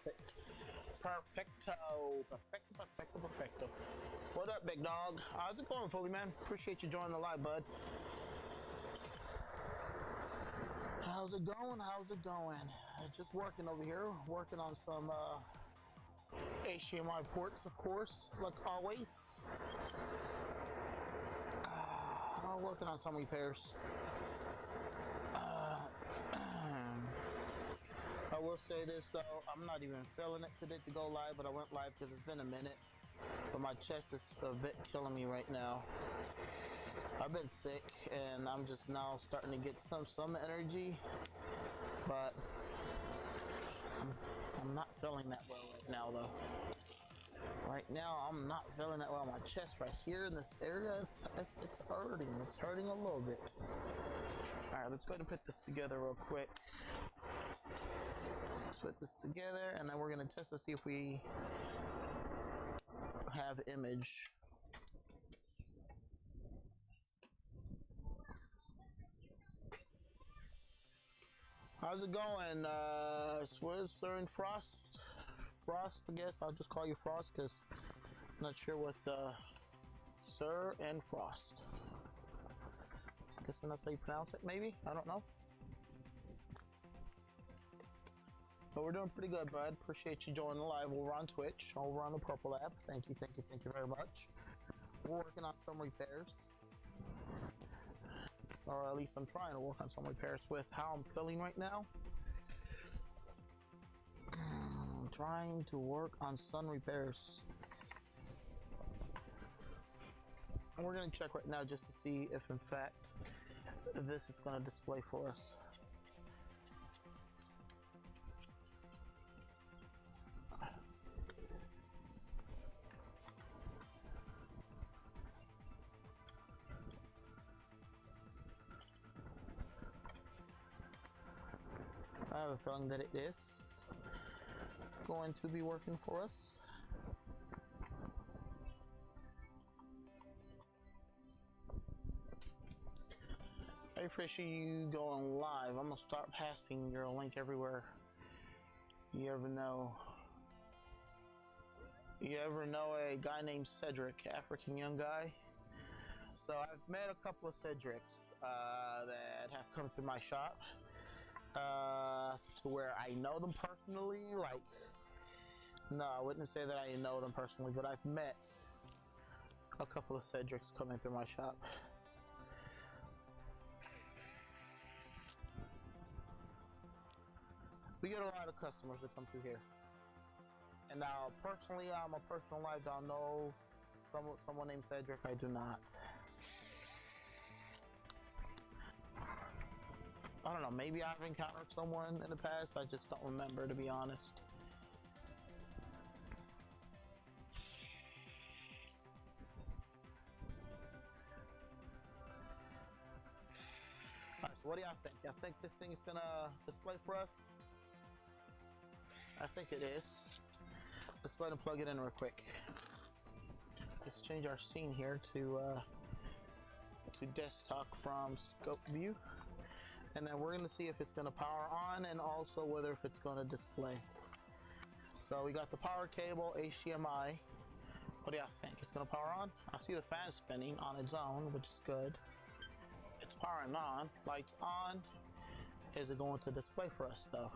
Perfect. Perfecto. What up, big dog? How's it going, Fully Man? Appreciate you joining the live, bud. How's it going? Just working over here. Working on some HDMI ports, of course, like always. Working on some repairs. I will say this though, I'm not even feeling it today to go live, but I went live because it's been a minute. But my chest is a bit killing me right now. I've been sick and I'm just now starting to get some energy, but I'm not feeling that well right now though. Right now I'm not feeling that well. My chest right here in this area, it's hurting. It's hurting a little bit. All right, let's go ahead and put this together real quick. Let's put this together and then we're gonna test to see if we have image. How's it going, Swizz, Sir, and Frost? Frost, I guess I'll just call you Frost because I'm not sure what Sir and Frost. I guess that's how you pronounce it, maybe? I don't know. But we're doing pretty good, bud. Appreciate you joining the live over on Twitch, over on the Purple app. Thank you very much. We're working on some repairs. Or at least I'm trying to work on some repairs with how I'm feeling right now. I'm trying to work on some repairs. And we're gonna check right now just to see if in fact this is gonna display for us. I have a feeling that it is going to be working for us. I appreciate you going live. I'm gonna start passing your link everywhere. You ever know a guy named Cedric, African young guy? So I've met a couple of Cedrics that have come through my shop. To where I know them personally, like, no, I wouldn't say that I know them personally, but I've met a couple of Cedrics coming through my shop. We get a lot of customers that come through here. And now, personally, I'm a personal life, don't know someone named Cedric, I do not. I don't know, maybe I've encountered someone in the past, I just don't remember, to be honest. Alright, so what do y'all think? Y'all think this thing is gonna display for us? I think it is. Let's go ahead and plug it in real quick. Let's change our scene here to desktop from scope view. And then we're going to see if it's going to power on and also whether if it's going to display. So we got the power cable, HDMI. What do y'all think? It's going to power on? I see the fan spinning on its own, which is good. It's powering on. Lights on. Is it going to display for us though?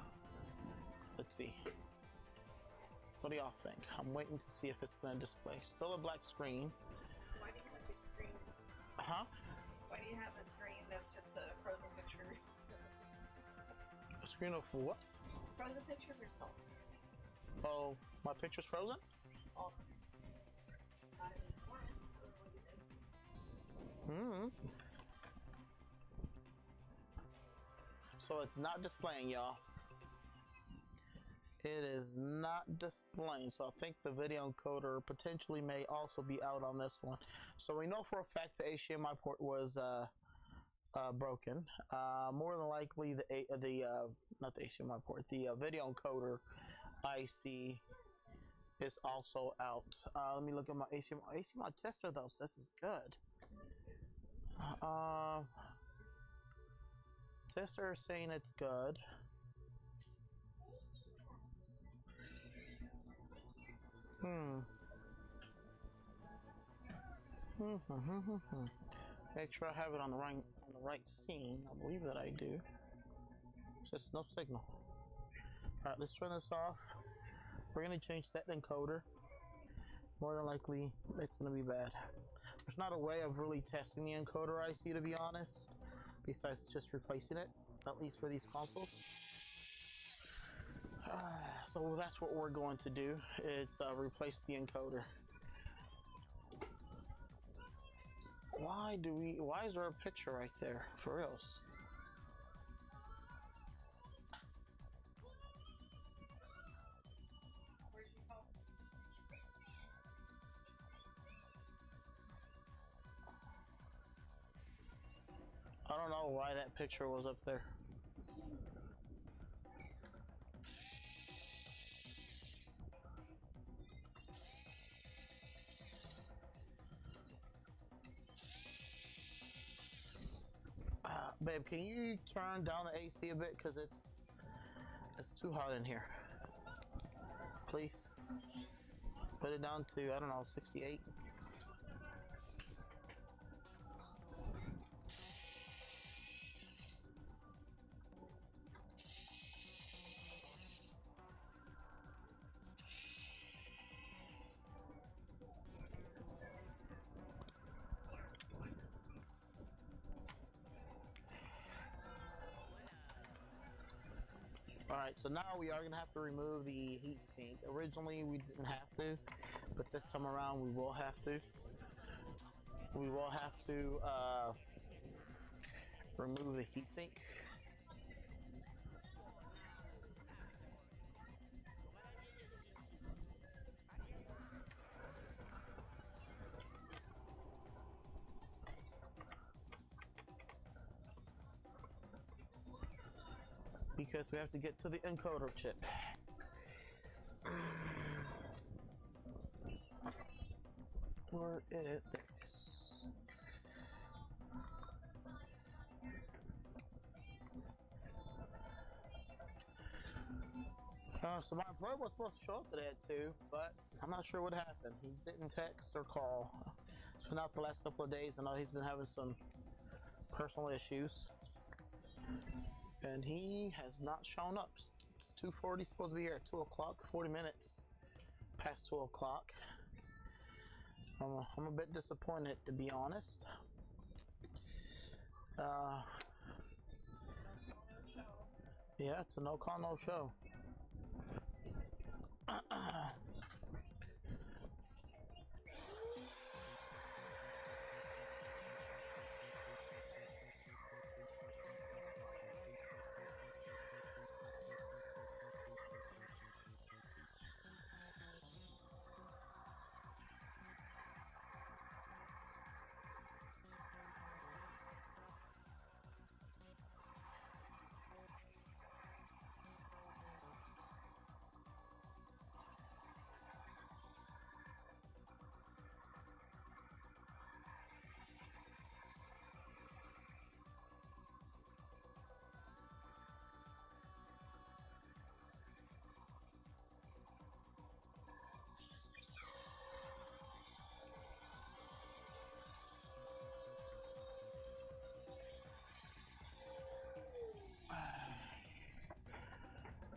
Let's see. What do y'all think? I'm waiting to see if it's going to display. Still a black screen. Why do you have a screen? Huh? Why do you have a screen that's just frozen pictures? A screen of what? Frozen pictures or salt? Oh, my picture's frozen? Oh. So it's not displaying, y'all. It is not displaying, so I think the video encoder potentially may also be out on this one. So we know for a fact the HDMI port was broken. More than likely not the HDMI port, the video encoder IC is also out. Let me look at my HDMI tester though. So this is good. Tester is saying it's good. Hmm. Make sure I have it on the right scene. I believe that I do. It's just no signal. All right, let's turn this off. We're gonna change that encoder. More than likely, it's gonna be bad. There's not a way of really testing the encoder IC, to be honest, besides just replacing it, at least for these consoles. So that's what we're going to do. It's replace the encoder. Why is there a picture right there? For reals? I don't know why that picture was up there. Babe, can you turn down the AC a bit? Because it's too hot in here. Please. Put it down to, I don't know, 68. Alright, so now we are going to have to remove the heatsink. Originally we didn't have to, but this time around we will have to. We will have to remove the heatsink. Because we have to get to the encoder chip. Where is this? So my employee was supposed to show up today at 2, but I'm not sure what happened. He didn't text or call. It's been out the last couple of days. I know he's been having some personal issues. And he has not shown up. It's 2:40, supposed to be here at 2 o'clock, 40 minutes past 2 o'clock. I'm a bit disappointed, to be honest. Yeah, it's a no call, no show.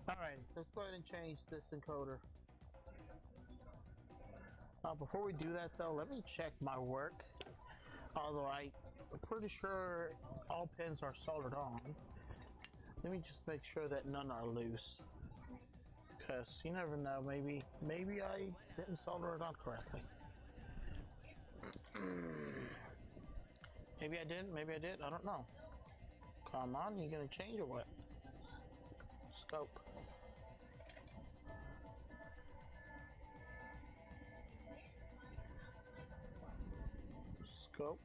Alright, let's go ahead and change this encoder. Before we do that though, let me check my work. Although I'm pretty sure all pins are soldered on. Let me just make sure that none are loose. Because you never know, maybe I didn't solder it on correctly. Maybe I didn't, maybe I did, I don't know. Come on, you gonna change or what? Scope. Scope.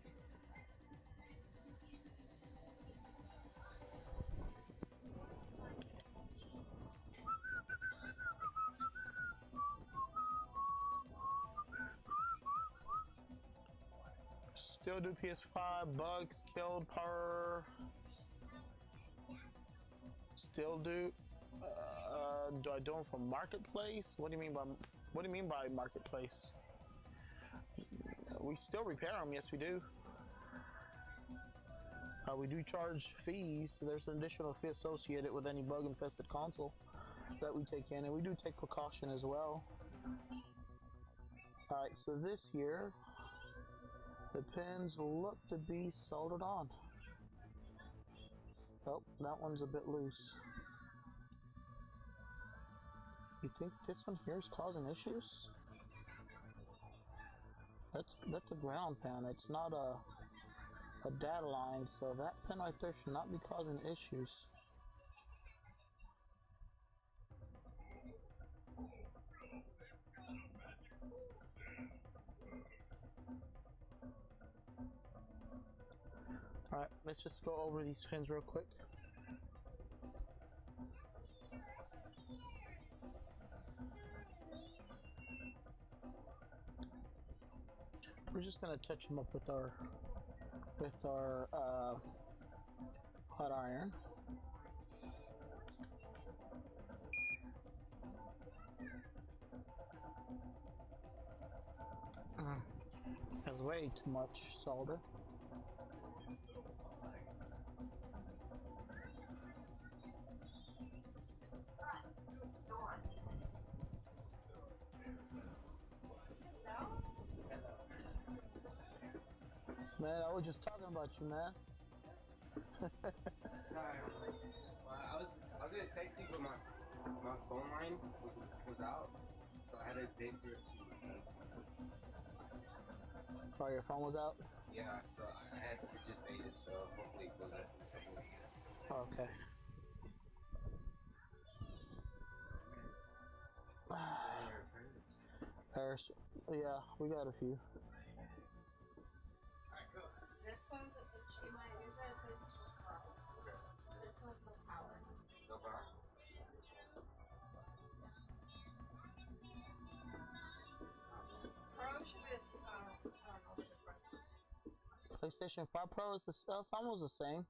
Still do PS5, bugs, killed, power. Still do. Do I do them from Marketplace? What do you mean by What do you mean by marketplace? We still repair them, yes we do. We do charge fees, so there's an additional fee associated with any bug-infested console that we take in, and we do take precaution as well. Alright, so this here, the pins look to be soldered on. Oh, that one's a bit loose. You think this one here is causing issues? That's a ground pin. It's not a data line, so that pin right there should not be causing issues. Alright, let's just go over these pins real quick. We're just gonna touch them up with our hot iron. That's way too much solder. Man, I was just talking about you, man. Sorry, I was gonna text you, but my phone line was out, so I had to pay for it. Oh, your phone was out? Yeah, so I had to just pay it, so hopefully it goes out. Okay. Paris, yeah, we got a few. This one's a This one's the power. No power? Pro should be a different. PlayStation 5 Pro is it's almost the same.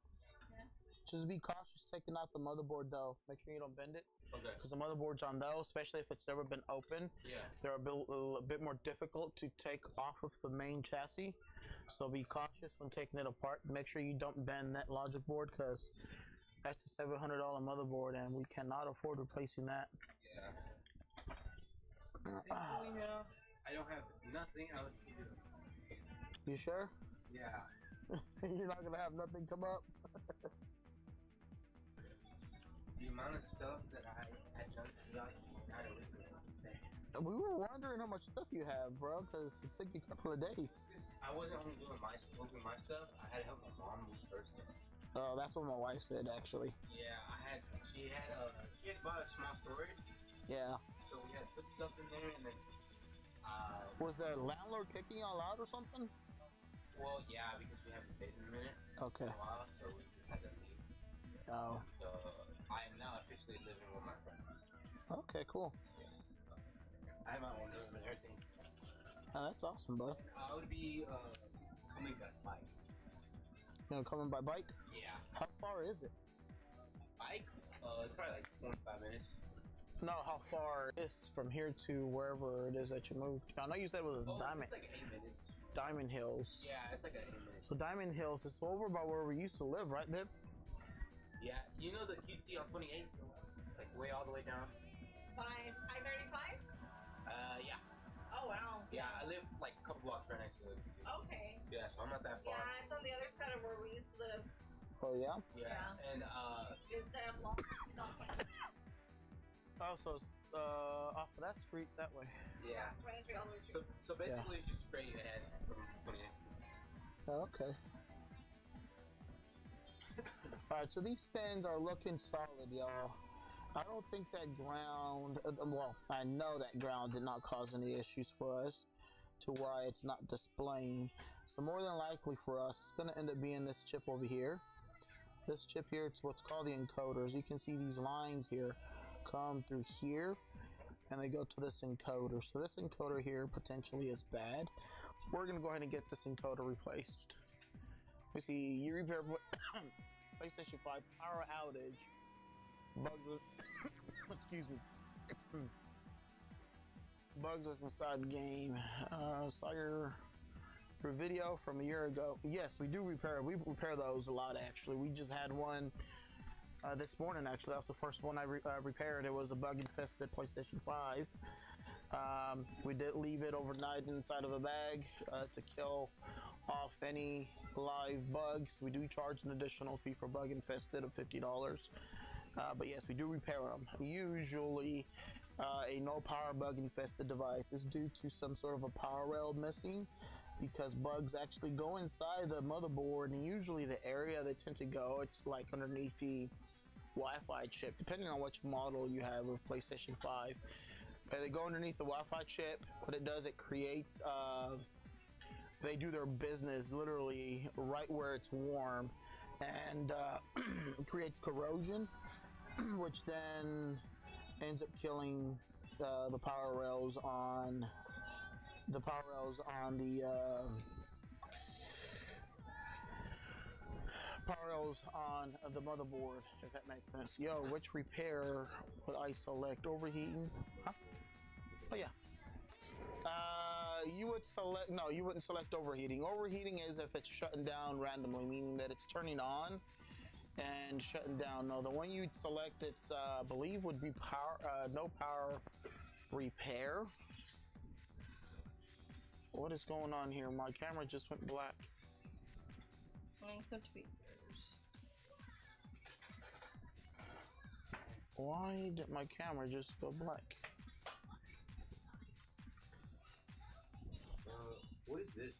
Yeah. Just be cautious taking out the motherboard though. Make sure you don't bend it. Okay. Because the motherboards on those, especially if it's never been open, they're a bit more difficult to take off of the main chassis. So be cautious when taking it apart. Make sure you don't bend that logic board because that's a $700 motherboard and we cannot afford replacing that. Yeah. Thankfully now, I don't have nothing else to do. You sure? Yeah. You're not gonna have nothing come up. The amount of stuff that I had done tonight, We were wondering how much stuff you have, bro, because it took you a couple of days. I wasn't only doing my stuff. I had to help my mom move her stuff. Oh, that's what my wife said, actually. Yeah, she had bought a small storage. Yeah. So we had to put stuff in there, and then. Was the landlord kicking y'all out or something? Well, yeah, because we haven't paid in a minute. Okay. For a while, so we just had to leave. Oh. So I am now officially living with my friend. Okay, cool. I have my own room and everything. Oh, that's awesome, bud. I would be coming by bike. You know, coming by bike? Yeah. How far is it? Bike? It's probably like 25 minutes. No, how far is from here to wherever it is that you moved? I know you said it was Diamond. It's like 8 minutes. Diamond Hills. Yeah, it's like 8 minutes. So Diamond Hills is over by where we used to live, right, babe? Yeah, you know the QT on 28? Like way all the way down? By I-35? Yeah. Oh, wow. Yeah, I live like a couple blocks right next to it. Okay. Yeah, so I'm not that far. Yeah, it's on the other side of where we used to live. Oh, yeah? Yeah. And Instead of long, it's on 23. Oh, so it's off of that street that way. yeah. 23 all the way through. So basically just straight ahead from 28. Oh, okay. Alright, so these pins are looking solid, y'all. I don't think that ground, well, I know that ground did not cause any issues for us to why it's not displaying. So more than likely for us, it's going to end up being this chip over here. This chip here, it's what's called the encoders. You can see these lines here come through here and they go to this encoder. So this encoder here potentially is bad. We're going to go ahead and get this encoder replaced. We see you repair PlayStation 5 power outage. Bug, excuse me. Bugs was inside the game. Saw your video from a year ago. Yes, we do repair. We repair those a lot, actually. We just had one this morning, actually. That was the first one I repaired. It was a bug-infested PlayStation 5. We did leave it overnight inside of a bag to kill off any live bugs. We do charge an additional fee for bug-infested of $50. But yes, we do repair them. Usually, a no-power bug-infested device is due to some sort of a power rail missing, because bugs actually go inside the motherboard, and usually the area they tend to go, it's like underneath the Wi-Fi chip, depending on which model you have of PlayStation 5. They go underneath the Wi-Fi chip. What it does, it creates, they do their business literally right where it's warm, and creates corrosion, which then ends up killing the power rails on the motherboard, if that makes sense. Yo, which repair would I select? Overheating? Huh? Oh yeah. You would select, no, you wouldn't select overheating. Overheating is if it's shutting down randomly, meaning that it's turning on and shutting down. No, the one you'd select, it's I believe would be no power repair. What is going on here? My camera just went black. Playing some tweezers. Why did my camera just go black? What is this?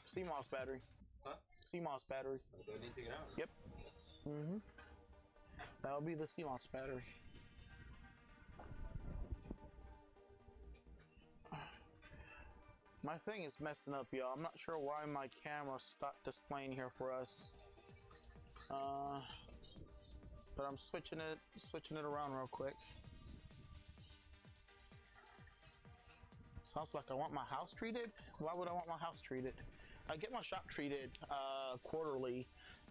CMOS battery. Huh? CMOS battery. Do I need to take it out? Yep. Mm-hmm. That'll be the CMOS battery. My thing is messing up, y'all. I'm not sure why my camera stopped displaying here for us. But I'm switching it around real quick. Sounds like I want my house treated. Why would I want my house treated? I get my shop treated quarterly,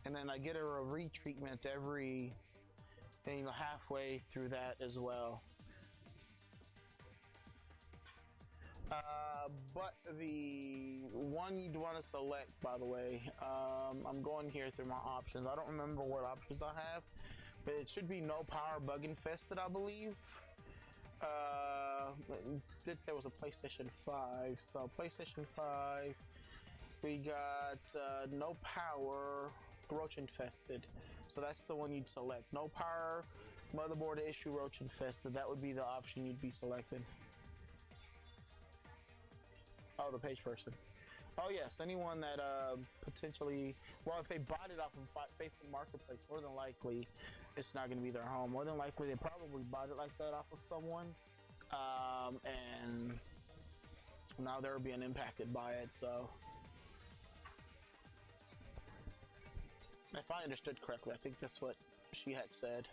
and then I get a retreatment every, halfway through that as well. But the one you'd want to select, by the way, I'm going here through my options. I don't remember what options I have, but it should be no power bug infested, I believe. It did say it was a PlayStation 5, so PlayStation 5, we got no power roach infested, so that's the one you'd select. No power motherboard issue roach infested, that would be the option you'd be selecting. Oh, the page person. Oh yes, anyone that potentially, well, if they bought it off of Facebook Marketplace, more than likely it's not going to be their home. More than likely they probably bought it like that off of someone, and now they're being impacted by it. So if I understood correctly, I think that's what she had said.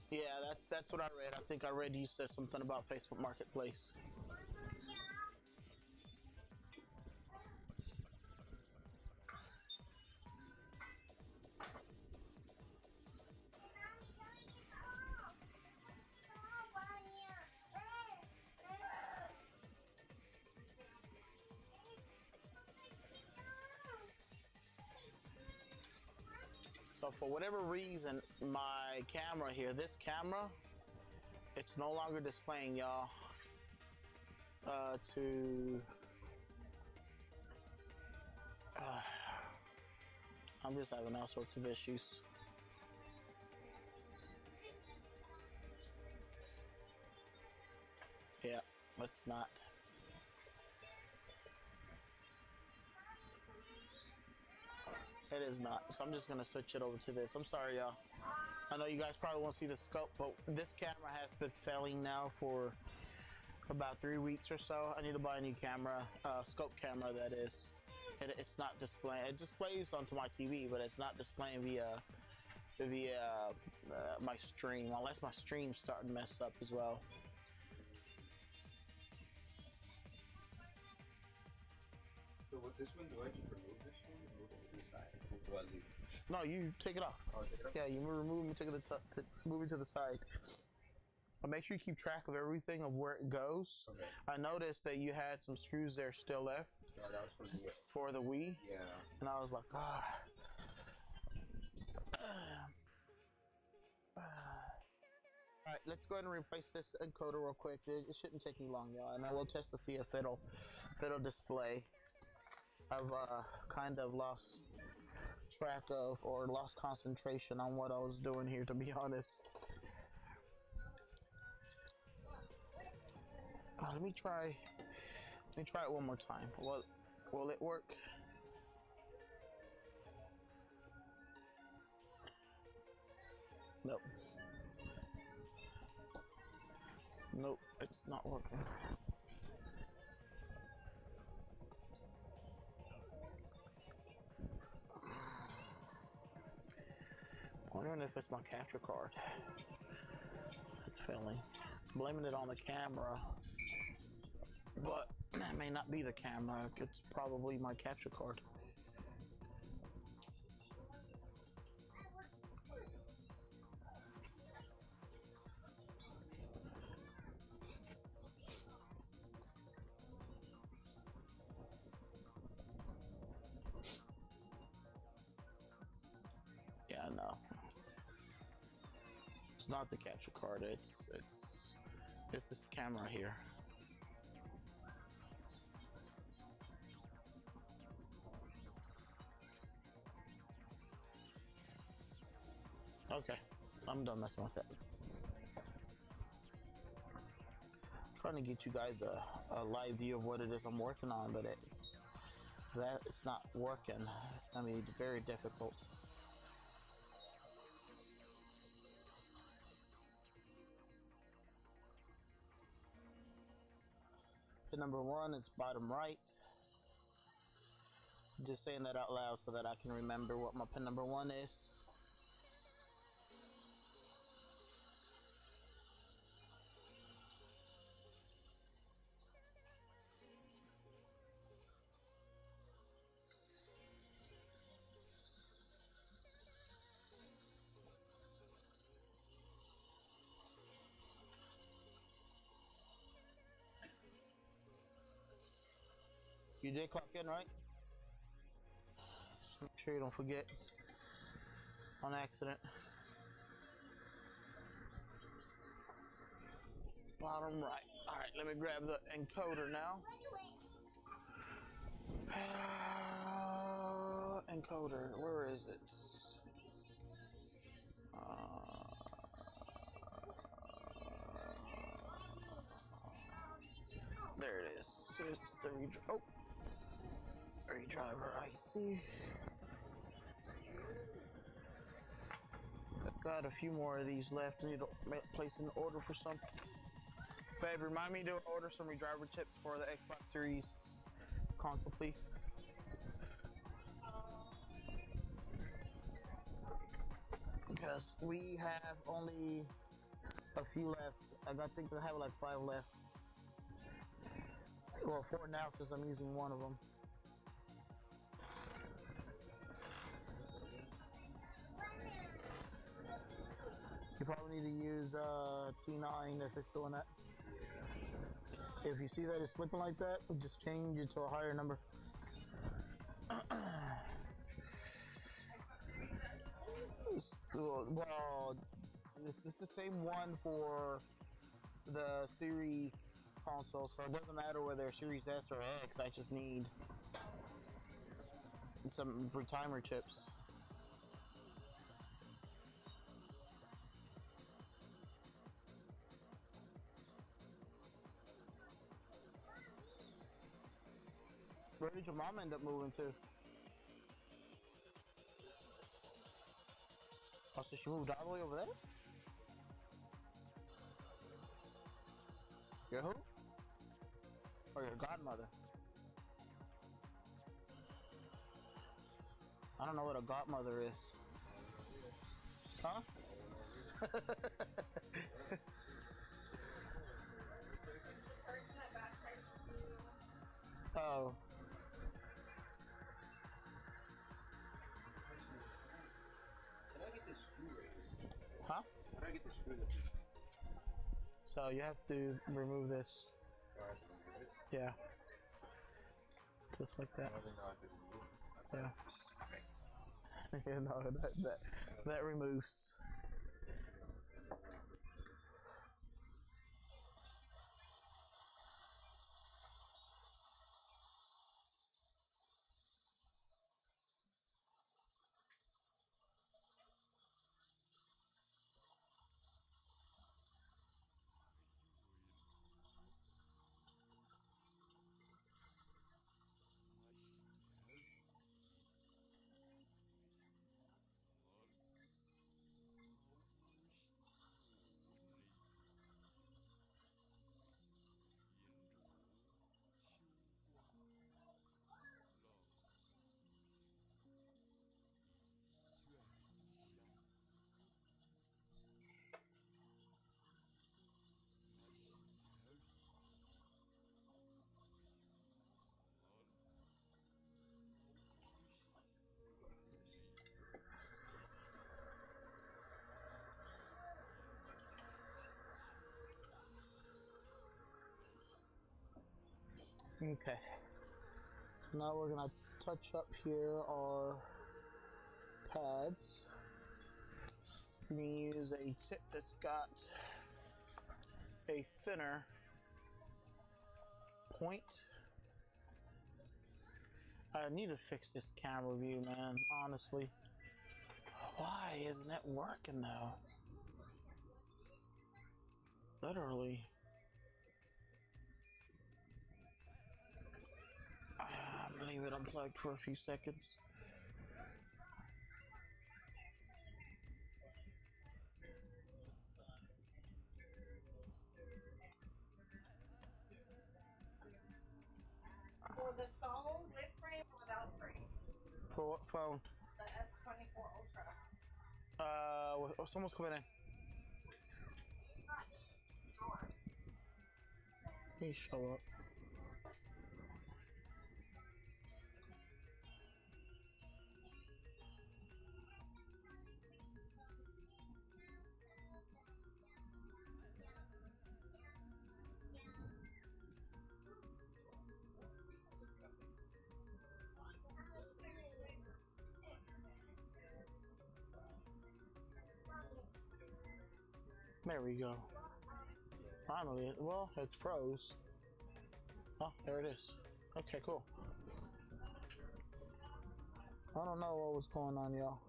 Yeah, that's what I read. I think I read you said something about Facebook Marketplace. So for whatever reason, my camera here, this camera, it's no longer displaying, y'all. I'm just having all sorts of issues. Yeah, let's not. It is not, so I'm just gonna switch it over to this. I'm sorry, y'all. I know you guys probably won't see the scope, but this camera has been failing now for about 3 weeks or so. I need to buy a new camera, scope camera that is. It's not displaying. It displays onto my TV, but it's not displaying via my stream, unless my stream's starting to mess up as well. this one, do I just remove this one and move it to the side? Or do I leave it? No, you take it off. Oh, take it off? Yeah, you remove it, take it move it to the side. But make sure you keep track of everything of where it goes. Okay. I noticed that you had some screws there still left. Yeah, that was for the Wii. Yeah. And I was like, ah. Alright, let's go ahead and replace this encoder real quick. It shouldn't take me long, y'all. And then we'll test to see if it'll display. I've kind of lost track of or lost concentration on what I was doing here, to be honest. Let me try it one more time. Will it work? Nope. Nope, it's not working. Wondering if it's my capture card. It's failing. Blaming it on the camera, but it may not be the camera. It's probably my capture card. Yeah, no. It's not the capture card. It's this camera here. Okay, I'm done messing with it. I'm trying to get you guys a live view of what it is I'm working on, but it's not working. It's gonna be very difficult. Pin number 1 is bottom right. Just saying that out loud so that I can remember what my pin number 1 is. You did clock in, right? Make sure you don't forget on accident. Bottom right. Alright, let me grab the encoder now. Encoder, where is it? There it is. It's the redriver IC. I've got a few more of these left. I need to place an order for some. Babe, remind me to order some redriver chips for the Xbox Series console, please. Because we have only a few left. I think I have like 5 left. Well, 4 now because I'm using one of them. You probably need to use T9 if it's doing that. If you see that it's slipping like that, just change it to a higher number. Well, it's the same one for the Series console, so it doesn't matter whether Series S or X. I just need some retimer chips. Where did your mom end up moving to? Oh, so she moved all the way over there? Your who? Or your godmother? I don't know what a godmother is. Huh? Oh. So you have to remove this. Yeah. Just like that. Yeah. Yeah, no, that removes. Okay. Now we're gonna touch up here our pads. We use a tip that's got a thinner point. I need to fix this camera view, man, honestly. Why isn't it working though? Literally. I'm gonna leave it unplugged for a few seconds. For the phone with frame or without frame? For what phone? The S24 Ultra. Someone's coming in. Please show up. There we go. Finally, well, it froze. Oh, there it is. Okay, cool. I don't know what was going on, y'all.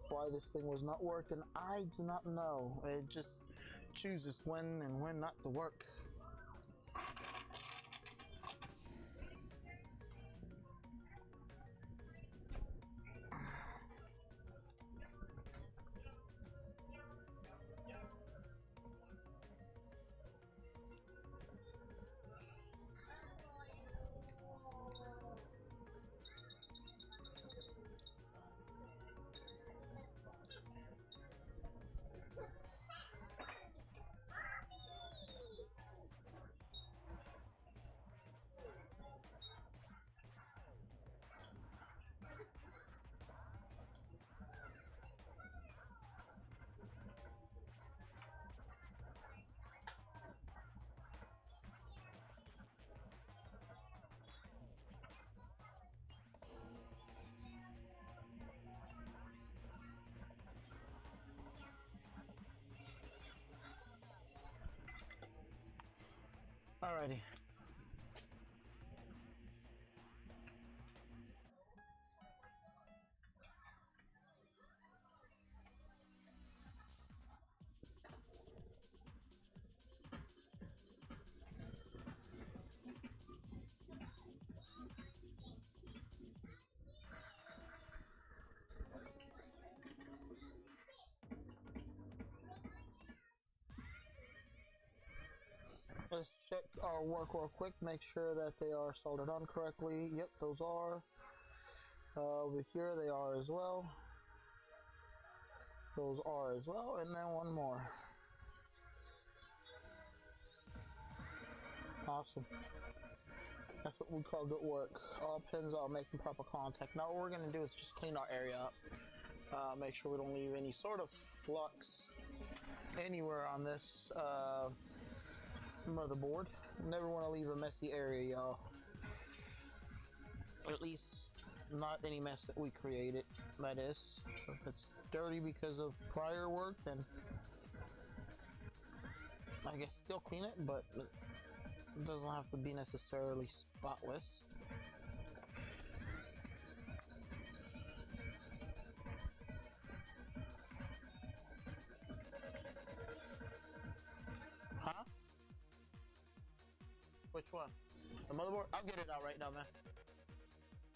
Why this thing was not working, I do not know. It just chooses when and when not to work. Alrighty. Let's check our work real quick, make sure that they are soldered on correctly. Yep, those are. Over here they are as well. Those are as well, and then one more. Awesome. That's what we call good work. All pins are making proper contact. Now what we're going to do is just clean our area up. Make sure we don't leave any sort of flux anywhere on this motherboard. Never want to leave a messy area, y'all. Or at least not any mess that we created, that is. So if it's dirty because of prior work, then I guess still clean it, but it doesn't have to be necessarily spotless. Huh? Which one? The motherboard? I'll get it out right now, man.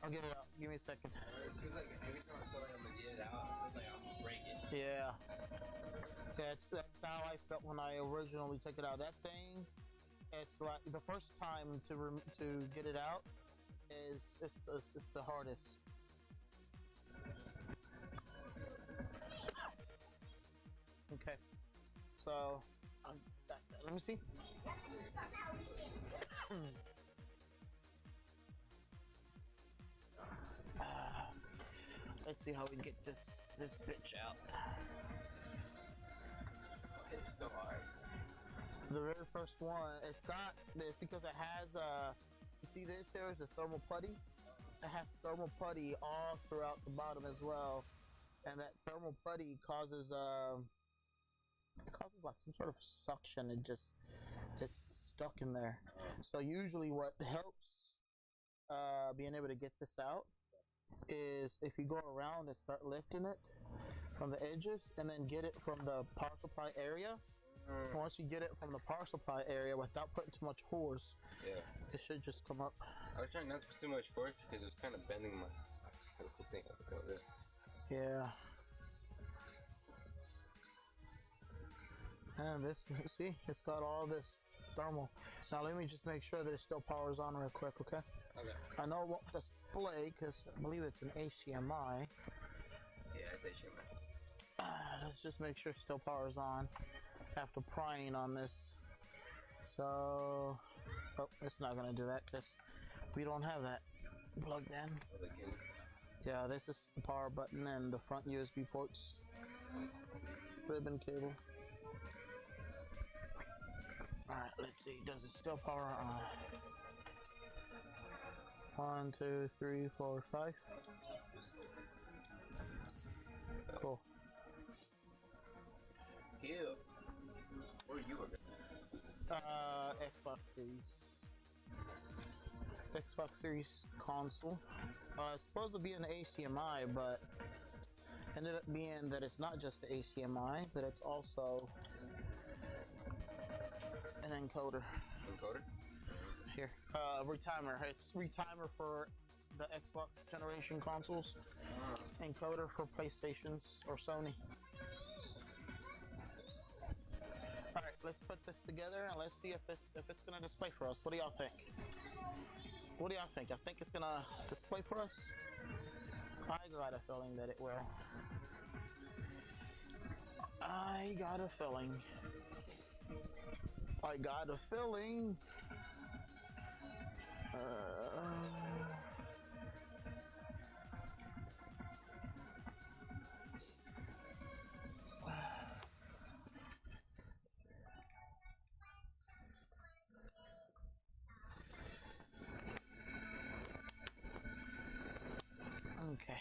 I'll get it out. Give me a second. It feels like every time I feel like I'm gonna get it out, it feels like I'm gonna break it. Yeah. That's how I felt when I originally took it out. That thing, it's like the first time to get it out is it's the hardest. Okay. So, let me see. Let's see how we get this bitch out. It's so hard. The very first one, it's because it has you see this here is the thermal putty. It has thermal putty all throughout the bottom as well, and that thermal putty causes like some sort of suction. It's stuck in there. So usually what helps being able to get this out is if you go around and start lifting it from the edges and then get it from the power supply area. Once you get it from the power supply area without putting too much force, it should just come up. I was trying not to put too much force because it was kind of bending my thing. Yeah. And this, see, it's got all this thermal. Now let me just make sure that it still powers on real quick, okay? Okay. I know it won't display because I believe it's an HDMI. Yeah, it's HDMI. Let's just make sure it still powers on after prying on this. So, oh, it's not gonna do that because we don't have that plugged in. Yeah, this is the power button and the front USB ports. Ribbon cable. Alright, let's see. Does it still power on? 1, 2, 3, 4, 5. Cool. Ew. Where are you looking? Xbox Series. Xbox Series console. It's supposed to be an HDMI, but ended up being that it's not just the HDMI, but it's also an encoder. Encoder? Here. Retimer. It's retimer for the Xbox generation consoles. Encoder for PlayStations or Sony. Alright, let's put this together and let's see if it's gonna display for us. What do y'all think? What do y'all think? I think it's gonna display for us? I got a feeling that it will. I got a feeling. I got a feeling. Okay.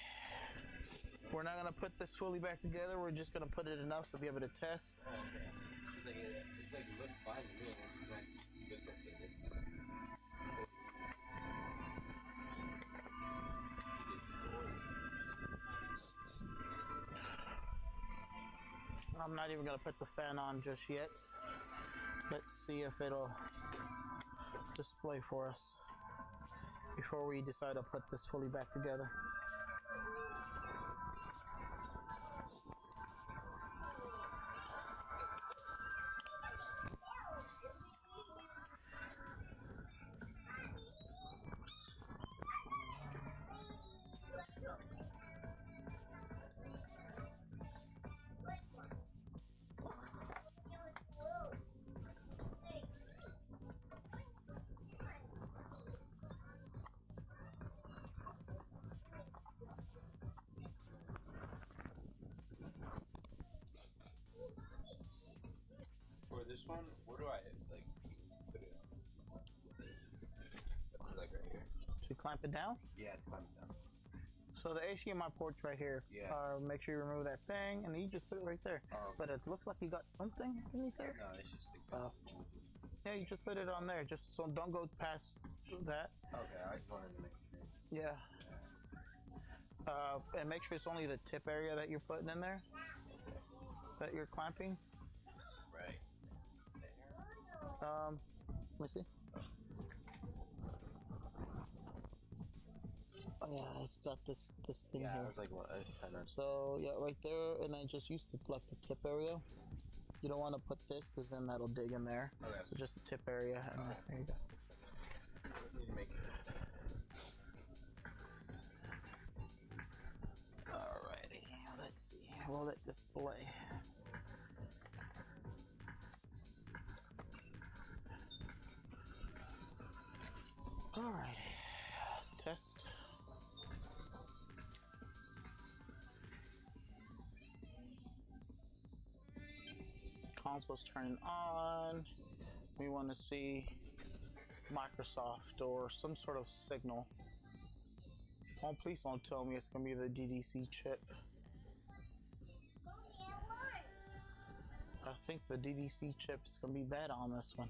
We're not gonna put this fully back together. We're just gonna put it enough to be able to test. Oh, okay. It's like it looked fine to me. It's nice. Good looking. I'm not even gonna put the fan on just yet. Let's see if it'll display for us before we decide to put this fully back together. this one, where do I like put it on? Like right here. To clamp it down. Yeah, it's clamped down. So the HDMI port's right here. Yeah. Make sure you remove that thing, and you just put it right there. Oh. But it looks like you got something underneath there. No, it's just like yeah, you just put it on there. Just so don't go past that. Okay, I just wanted to make sure. Yeah. And make sure it's only the tip area that you're putting in there. Okay. That you're clamping. Right. Let me see. Oh yeah, it's got this thing yeah, here. I was like, what? I was trying to... So yeah, right there, and then just use the tip area. You don't want to put this because then that'll dig in there. Okay. So just the tip area, and there you go. Need to make it. Alrighty, let's see. Will it display? Alrighty, test. Console's turning on. We want to see Microsoft or some sort of signal. Oh, please don't tell me it's gonna be the DDC chip. I think the DDC chip is gonna be bad on this one.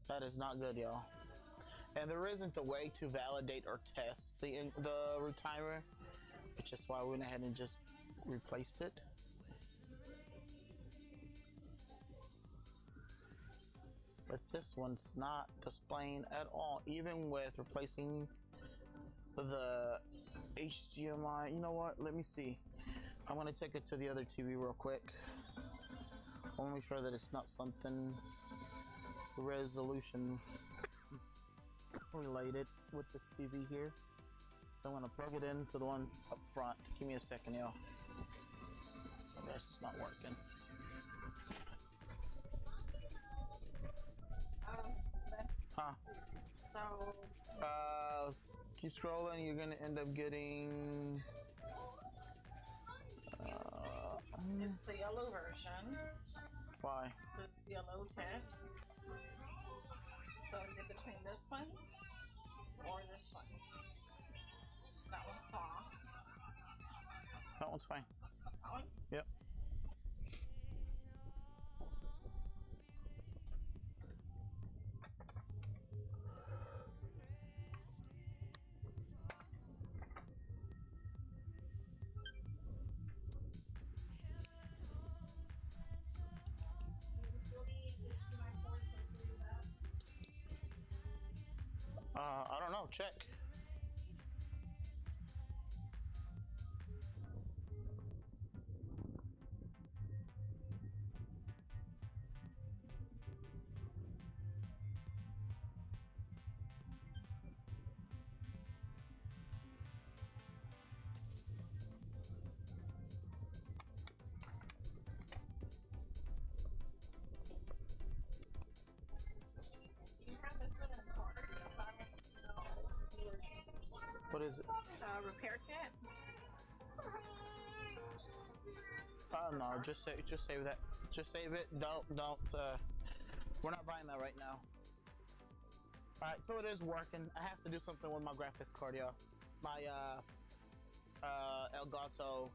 That is not good, y'all. And there isn't a way to validate or test the retimer, which is why we went ahead and just replaced it. But this one's not displaying at all, even with replacing the HDMI. You know what? Let me see. I'm gonna take it to the other TV real quick. I want to make sure that it's not something resolution related with this TV here. So I'm gonna plug it into the one up front. Give me a second, y'all. I guess it's not working. Huh? So, keep scrolling. You're gonna end up getting. it's the yellow version. Why? It's yellow text. So is it between this one or this one? That one's soft. That one's fine. That one? Yep. I don't know. Check. You have this one in the corner. What is it? Repair kit. No, just save that. Just save it. Don't. We're not buying that right now. All right, so it is working. I have to do something with my graphics card, y'all. My Elgato,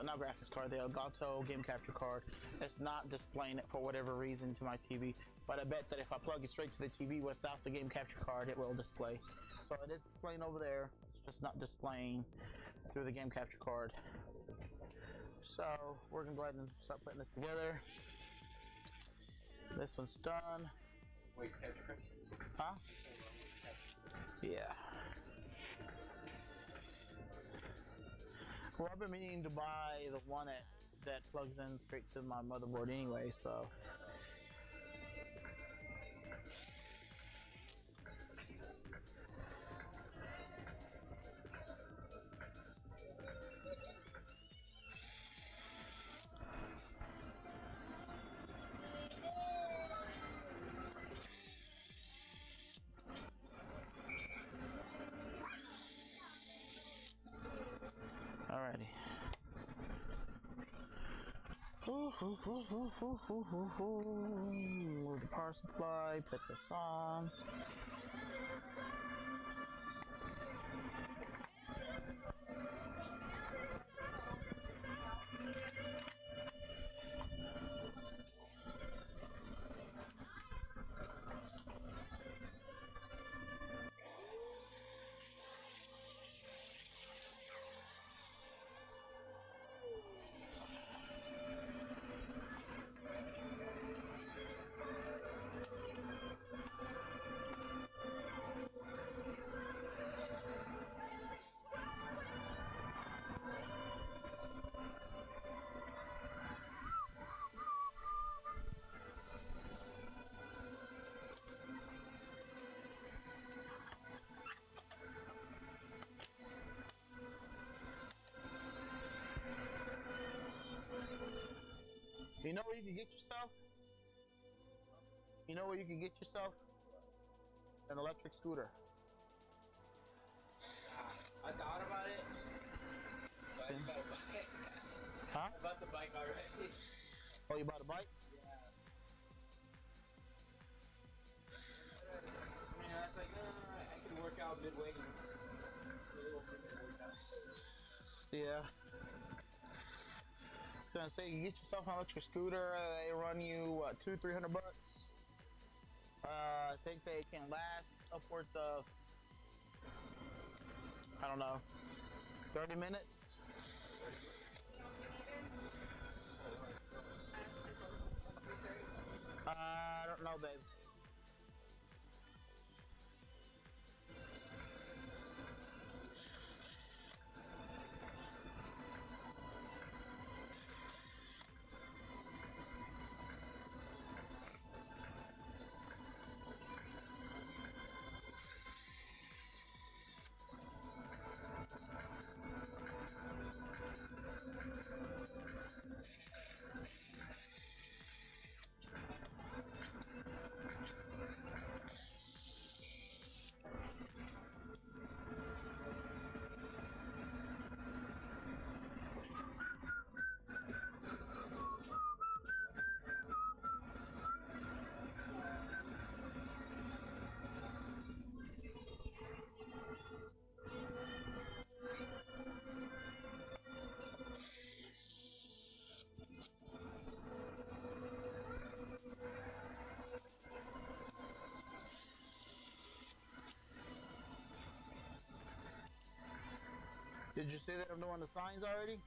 not graphics card, the Elgato game capture card. It's not displaying it for whatever reason to my TV. But I bet that if I plug it straight to the TV without the game capture card, it will display. So it is displaying over there. It's just not displaying through the game capture card. So we're gonna go ahead and start putting this together. This one's done. Wait, capture? Huh? Yeah. Well, I've been meaning to buy the one that plugs in straight to my motherboard anyway, so. Alright. Move the power supply, put this on. You know where you can get yourself? You know where you can get yourself? An electric scooter. I thought about it. But I didn't buy a bike. Huh? I bought the bike already. Oh, you bought a bike? Yeah. I mean, I was like, I can work out midway. You know? Yeah. I was gonna say, you get yourself an electric scooter, they run you, what, $200-300? I think they can last upwards of, I don't know, 30 minutes? I don't know, babe. Did you see that I'm doing the signs already?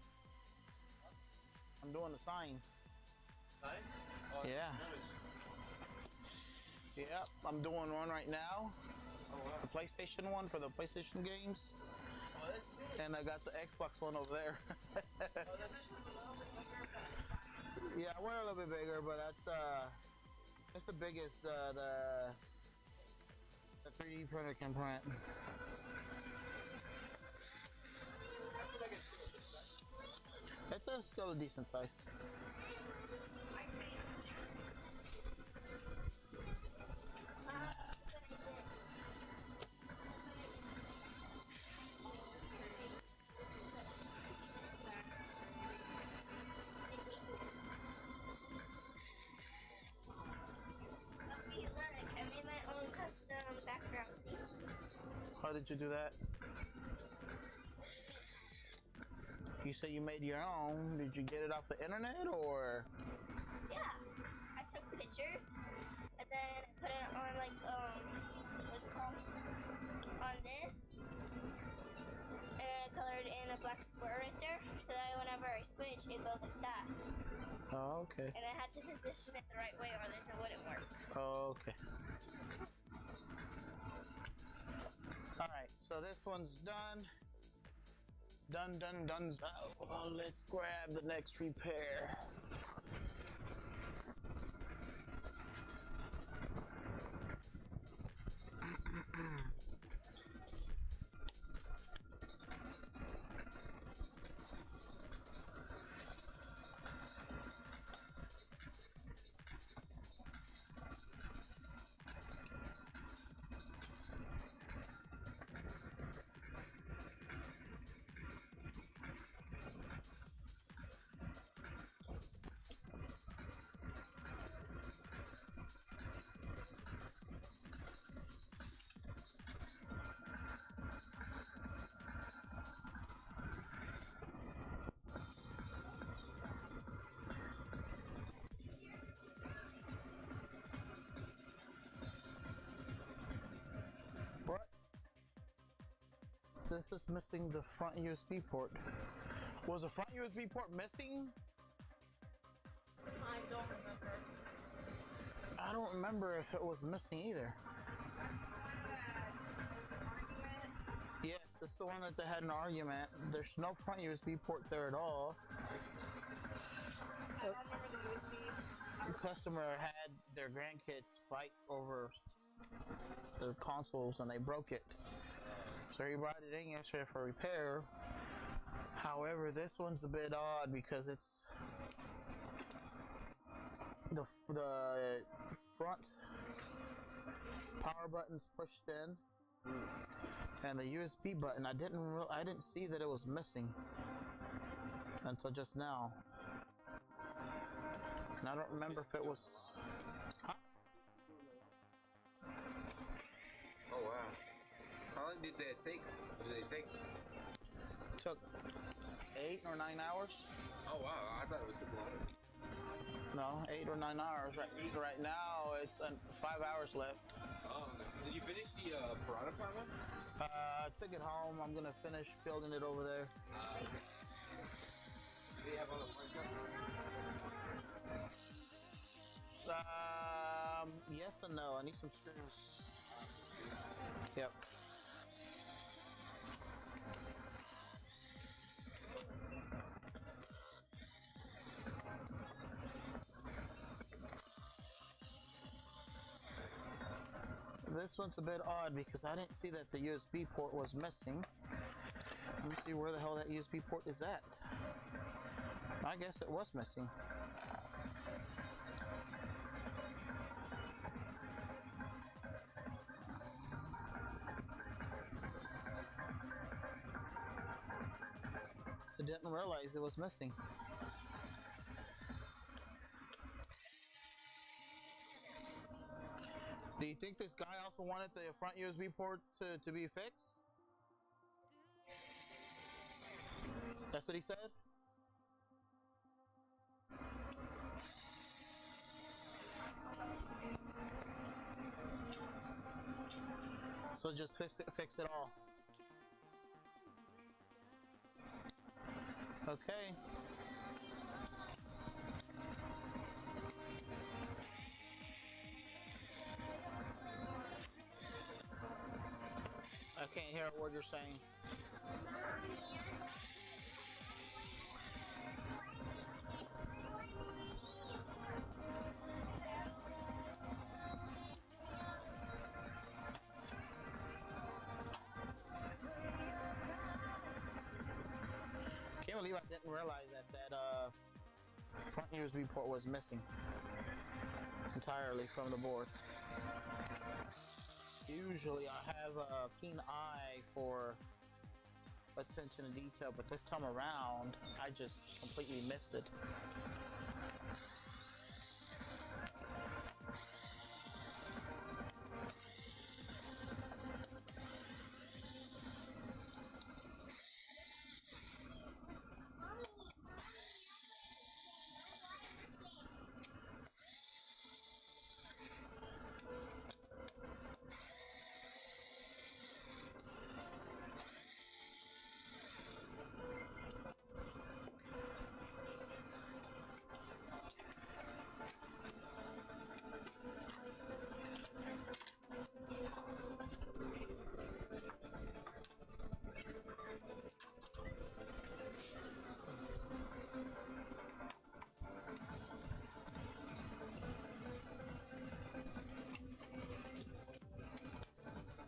I'm doing the signs. Signs? Oh, Yeah. Yep, I'm doing one right now. Oh, wow. The PlayStation one for the PlayStation games. Oh, that's sick. And I got the Xbox one over there. Oh, that's just a little bit bigger. Yeah, I went a little bit bigger, but that's the biggest the 3D printer can print. It's still a decent size. I made my own custom background. See? How did you do that? You say you made your own. Did you get it off the internet or? Yeah. I took pictures and then I put it on like what's it called? On this. And I colored in a black square right there so that whenever I switch it goes like that. Oh, okay. And I had to position it the right way or else it wouldn't work. Oh, okay. Alright, so this one's done. Done. Oh, let's grab the next repair. this is missing the front USB port. Was the front USB port missing? I don't remember. I don't remember if it was missing either. Yes, it's the one that they had an argument. There's no front USB port there at all. I don't remember the USB. The customer had their grandkids fight over the consoles and they broke it. So he brought it in yesterday for repair. However, this one's a bit odd because it's the front power button's pushed in, and the USB button I didn't see that it was missing until just now, and I don't remember if it was. Huh? Oh wow! How long did that take? Took 8 or 9 hours. Oh wow! I thought it was too long. No, 8 or 9 hours. Right now, it's 5 hours left. Did you finish the Piranha Plant one? I took it home. I'm gonna finish building it over there. Do you have all the parts up? Yes and no. I need some screws. Yep. This one's a bit odd because I didn't see that the USB port was missing. Let me see where the hell that USB port is at. I guess it was missing. I didn't realize it was missing. Do you think this guy also wanted the front USB port to be fixed? That's what he said? So just fix it all. Okay. I can't hear what you're saying. Can't believe I didn't realize that front USB port was missing entirely from the board. Usually I have a keen eye for attention to detail, but this time around I just completely missed it.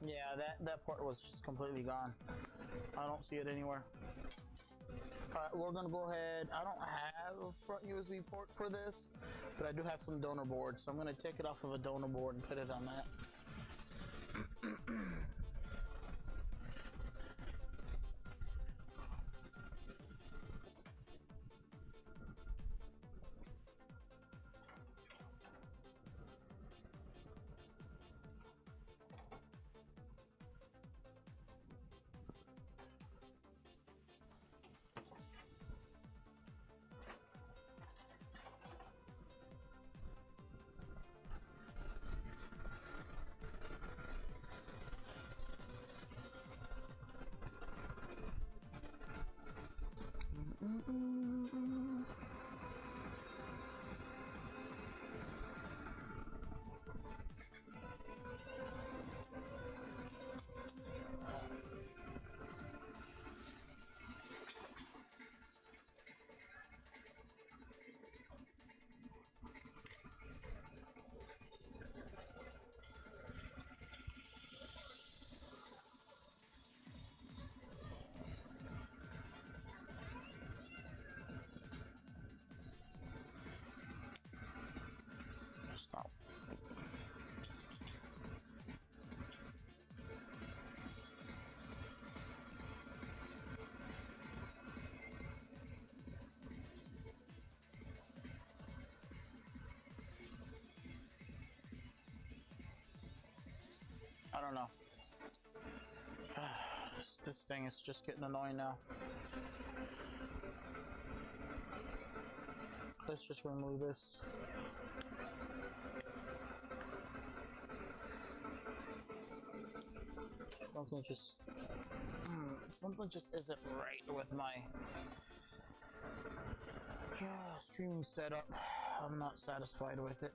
Yeah, that port was just completely gone. I don't see it anywhere. Alright, we're gonna go ahead. I don't have a front USB port for this, but I do have some donor boards, so I'm gonna take it off of a donor board and put it on that. don't know. This thing is just getting annoying now. Let's just remove this. Something just isn't right with my streaming setup. I'm not satisfied with it.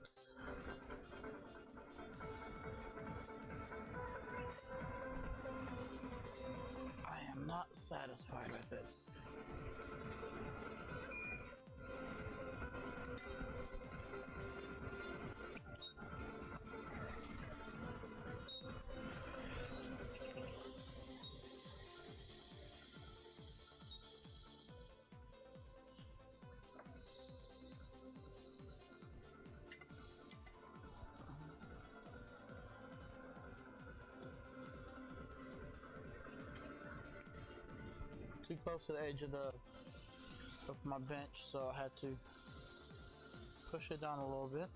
I am not satisfied with it. Too close to the edge of my bench, so I had to push it down a little bit.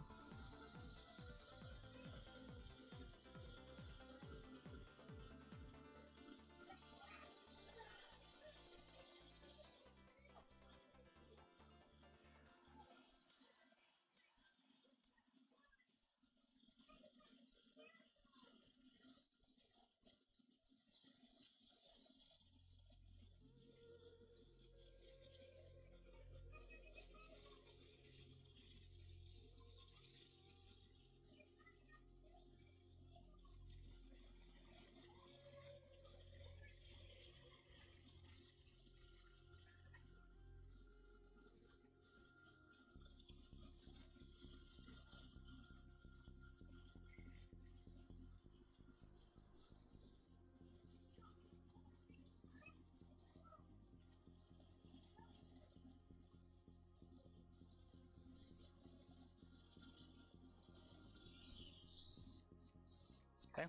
Okay.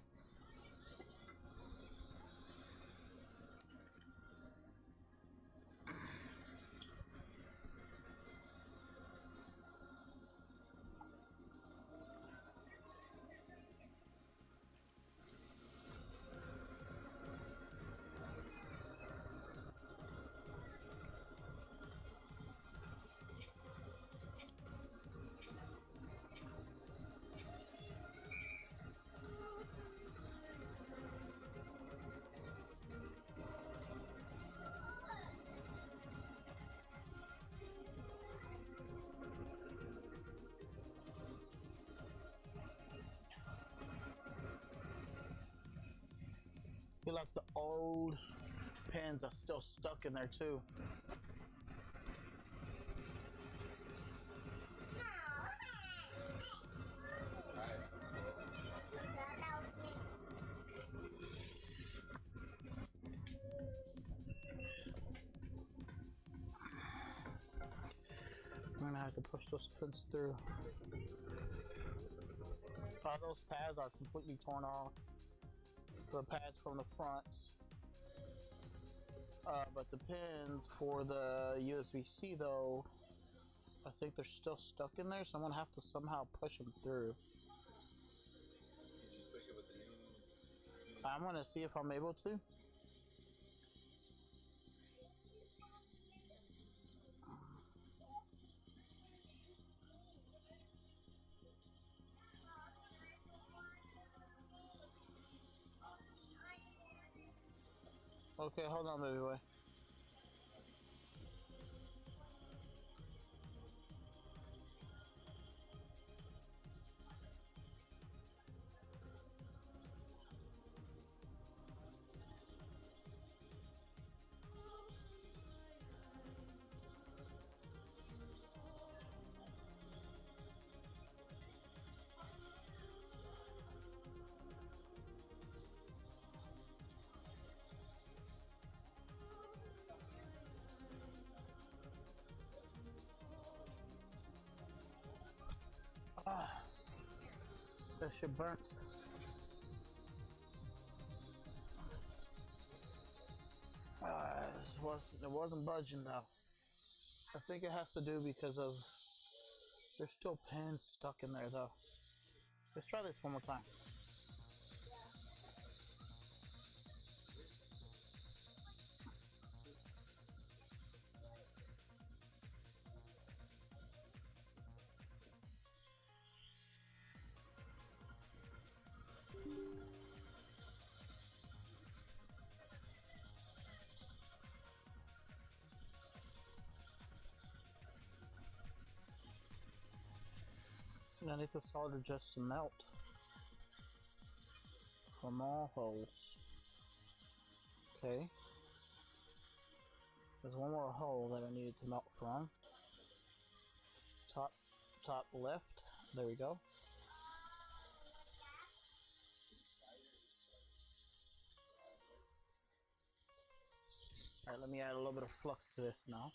I feel like the old pins are still stuck in there too. I'm gonna have to push those pins through. Those pads are completely torn off. The pads from the front, but the pins for the USB-C though, I think they're still stuck in there, so I'm gonna have to somehow push them through. Just push it with the new. I'm gonna see if I'm able to. Okay, hold on, baby boy. Ah, that shit burnt. It wasn't budging though. I think it has to do because of there's still pins stuck in there though. Let's try this one more time. I need the solder just to melt from all holes. Okay. There's one more hole that I needed to melt from. Top left. There we go. Alright, let me add a little bit of flux to this now.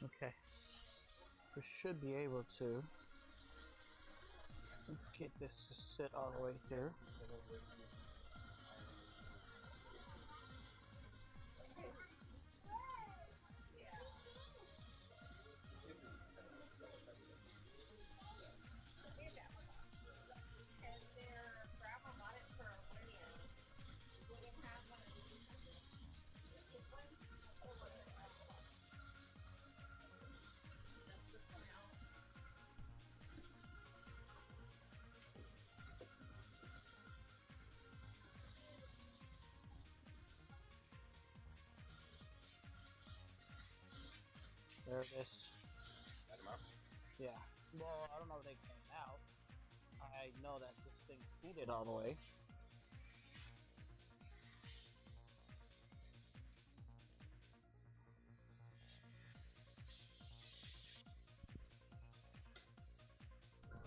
Okay. We should be able to get this to sit all the way through. There it is. Got him out? Yeah. Well, I don't know if they came out. I know that this thing's seated all the way.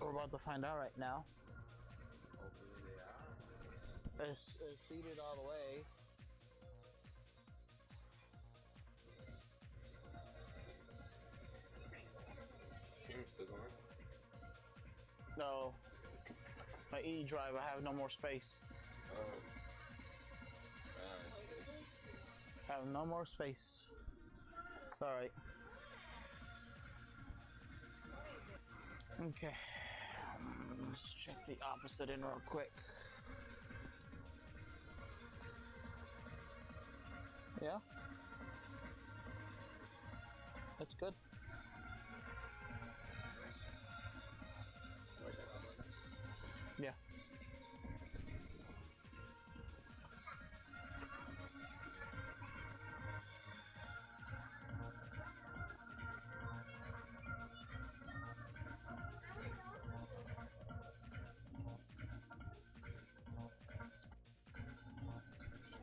We're about to find out right now. Hopefully they are. It's seated all the way. Stream's still going. No. My E drive, I have no more space. Oh. I have no more space. It's alright. Okay. Let's check the opposite in real quick. Yeah? That's good. Yeah.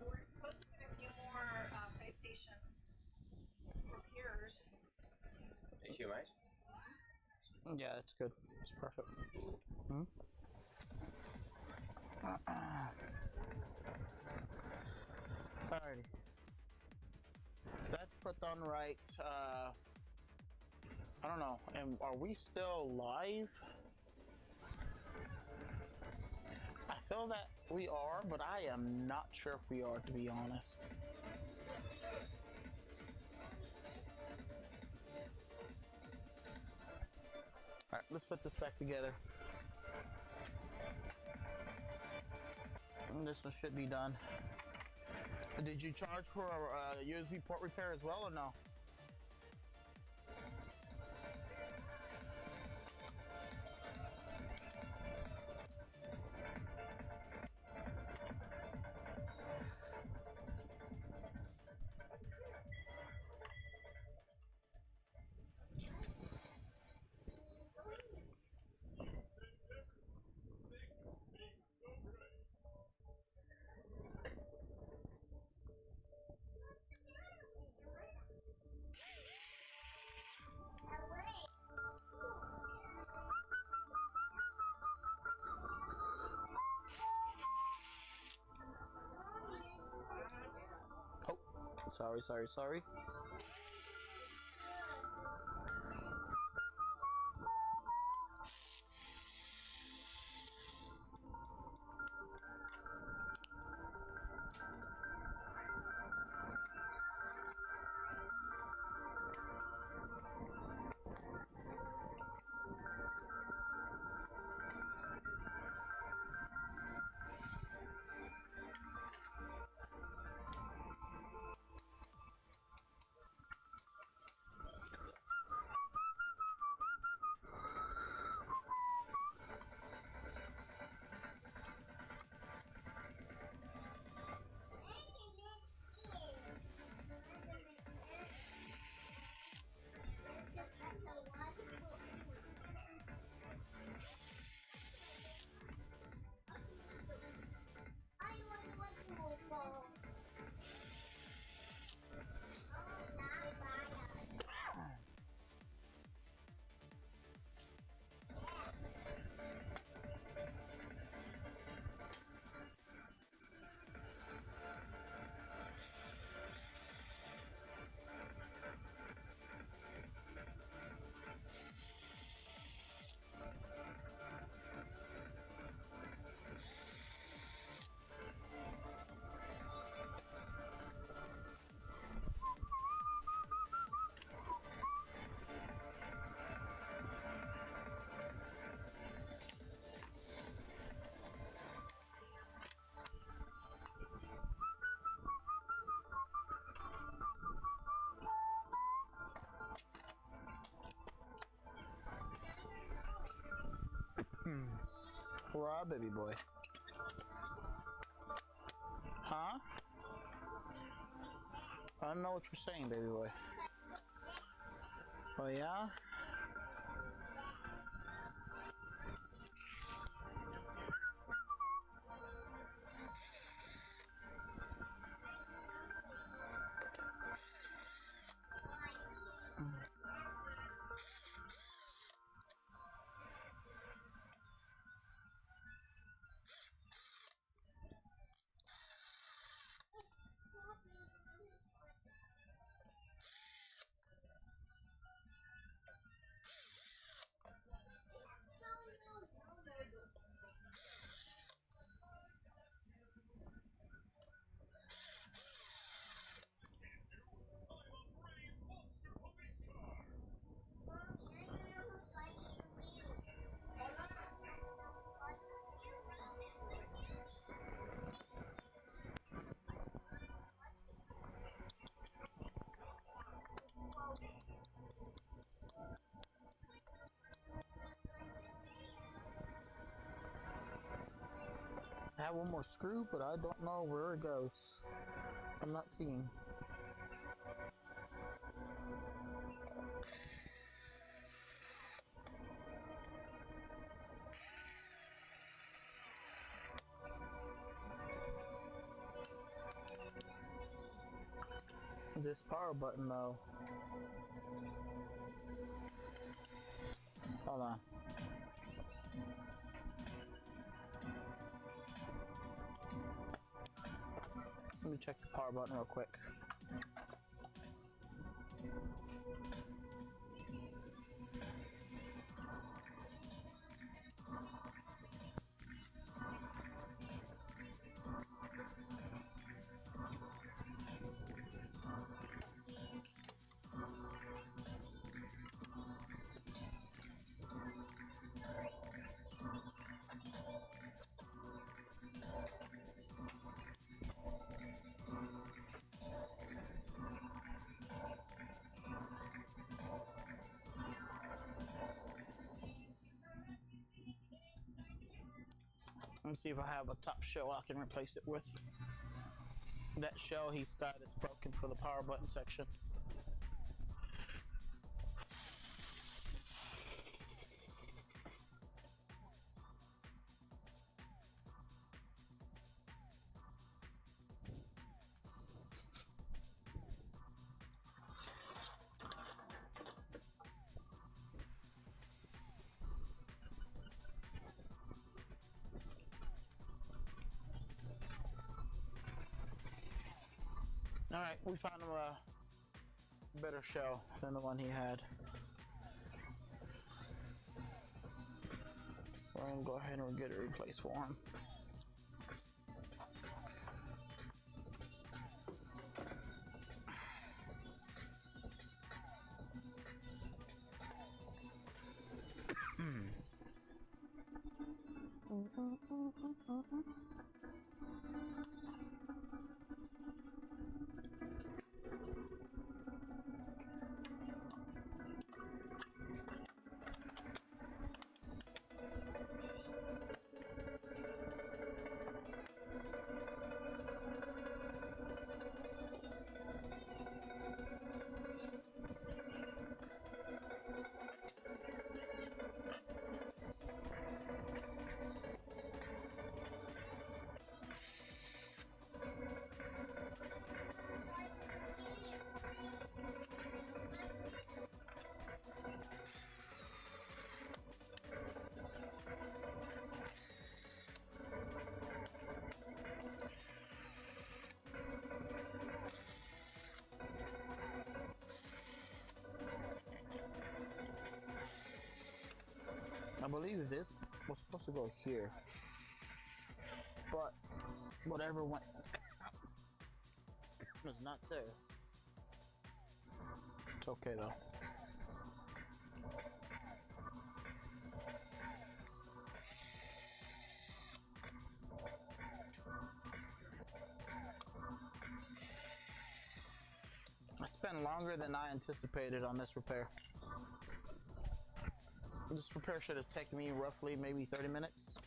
We're supposed to get a few more PlayStation repairs. HDMI's? Yeah, it's good. It's perfect. Hmm? Alrighty. That's put on right. I don't know. And are we still live? I feel that we are, but I am not sure if we are, to be honest. Alright, let's put this back together. And this one should be done. Did you charge for a USB port repair as well, or no? Oh, sorry. Hurrah, baby boy. Huh? I don't know what you're saying, baby boy. Oh, yeah? I have one more screw, but I don't know where it goes. I'm not seeing. This power button though. Hold on. Let me check the power button real quick. Let me see if I have a top shell I can replace it with. That shell he's got is broken for the power button section. Alright, we found him a better shell than the one he had. We're gonna go ahead and get it replaced for him. I believe this was supposed to go here, but whatever went was not there. It's okay though. I spent longer than I anticipated on this repair. This repair should have taken me roughly maybe 30 minutes.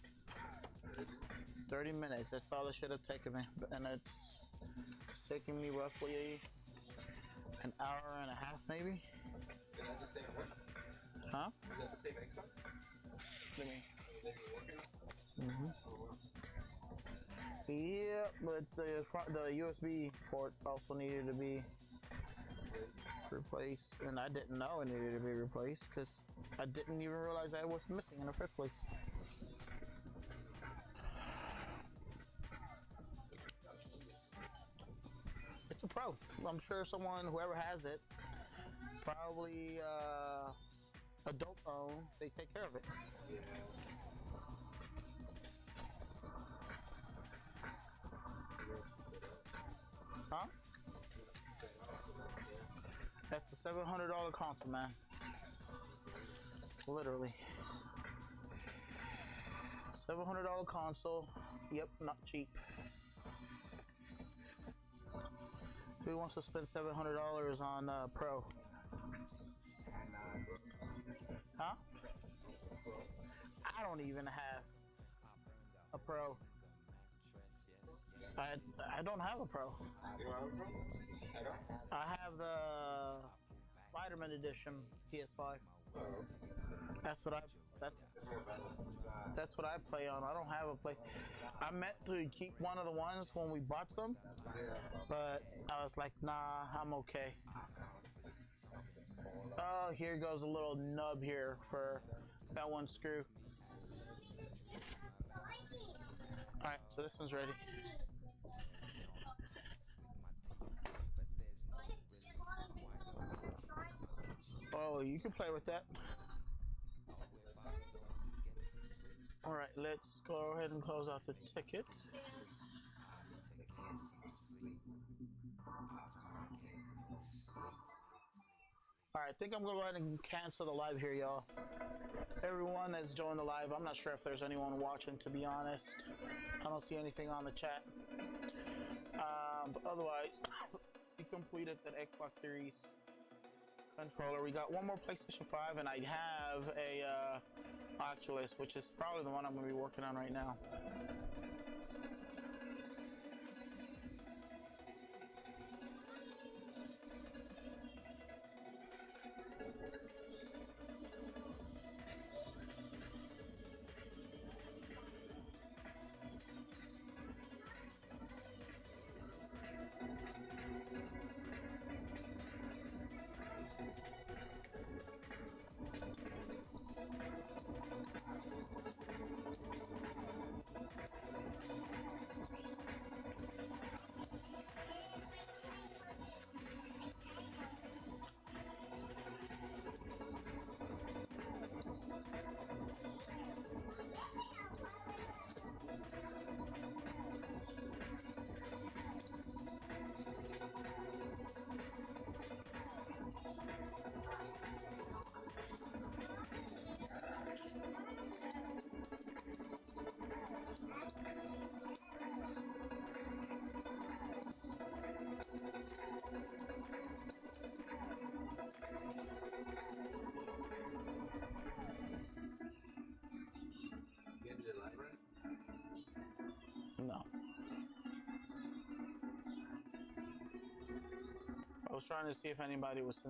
30 minutes, that's all it should have taken me. And it's taking me roughly an hour and a half maybe. Is that the same one? Huh? Is that the same Xbox? Let me. That you're working on? Yeah, but the USB port also needed to be replaced, and I didn't know it needed to be replaced because I didn't even realize I was missing in the first place. It's a Pro. I'm sure whoever has it, probably adult owned, they take care of it. Huh? That's a $700 console, man. Literally. $700 console. Yep, not cheap. Who wants to spend $700 on Pro? Huh? I don't even have a Pro. I don't have a Pro. You don't have a Pro? I don't? I have the Spider-Man edition PS5. Oh. That's what that's what I play on. I don't have a play. I meant to keep one of the ones when we bought some, but I was like, nah, I'm okay. Oh, here goes a little nub here for that one screw. Alright, so this one's ready. Oh, you can play with that. Alright, let's go ahead and close out the ticket. Alright, I think I'm gonna go ahead and cancel the live here, y'all. Everyone that's joined the live, I'm not sure if there's anyone watching, to be honest. I don't see anything on the chat. But otherwise, we completed the Xbox Series controller. We got one more PlayStation 5, and I have a Oculus, which is probably the one I'm going to be working on right now. No. I was trying to see if anybody was